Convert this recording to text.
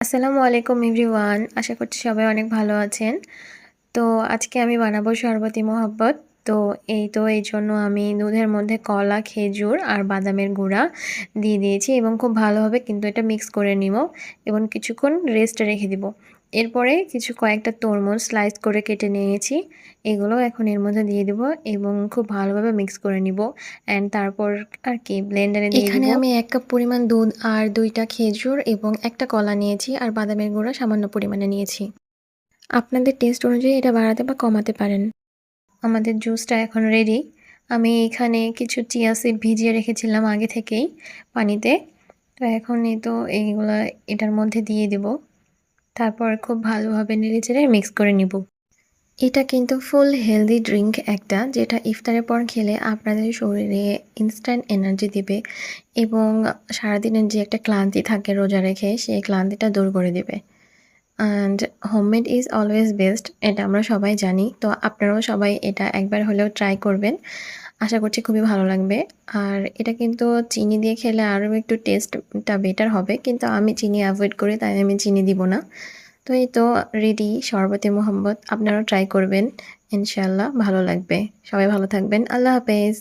আসসালামু আলাইকুম এভরিওয়ান। আশা করছি সবাই অনেক ভালো আছেন। তো আজকে আমি বানাবো শরবতি মোহাব্বত। তো এইজন্য আমি দুধের মধ্যে কলা, খেজুর আর বাদামের গুঁড়া দিয়ে দিয়েছি এবং খুব ভালোভাবে কিন্তু এটা মিক্স করে নিবো এবং কিছুক্ষণ রেস্টে রেখে দিব। এরপরে কয়েকটা তরমুজ স্লাইস করে কেটে নিয়েছি। এগুলো এখন এর মধ্যে দিয়ে দিব এবং খুব ভালোভাবে মিক্স করে নিব। অ্যান্ড তারপর আর কি ব্লেন্ডারে দিয়ে দিব। এখানে আমি 1 কাপ পরিমাণ দুধ আর 2টা খেজুর এবং একটা কলা নিয়েছি আর বাদামের গুঁড়া সামান্য পরিমাণে নিয়েছি। আপনাদের টেস্ট অনুযায়ী এটা বাড়াতে বা কমাতে পারেন। আমাদের জুসটা এখন রেডি। আমি এখানে কিছু চিয়া সিড ভিজিয়ে রেখেছিলাম আগে থেকেই পানিতে। তো এখন এইগুলা এটার মধ্যে দিয়ে দেব। তারপর খুব ভালোভাবে নেড়েচেড়ে মিক্স করে নিব। এটা কিন্তু ফুল হেলদি ড্রিঙ্ক একটা, যেটা ইফতারের পর খেলে আপনাদের শরীরে ইনস্ট্যান্ট এনার্জি দিবে এবং সারাদিনের যে একটা ক্লান্তি থাকে রোজা রেখে, সেই ক্লান্তিটা দূর করে দিবে। And homemade is always best, এটা আমরা সবাই জানি। তো আপনারাও সবাই এটা একবার হলেও ট্রাই করবেন। আশা করছি খুবই ভালো লাগবে। আর এটা কিন্তু চিনি দিয়ে খেলে আরও একটু টেস্টটা বেটার হবে, কিন্তু আমি চিনি অ্যাভয়েড করি, তাই আমি চিনি দিব না। তো এই তো রেডি শরবতে মোহাম্মদ। আপনারাও ট্রাই করবেন, ইনশাআল্লাহ ভালো লাগবে। সবাই ভালো থাকবেন। আল্লাহ হাফেজ।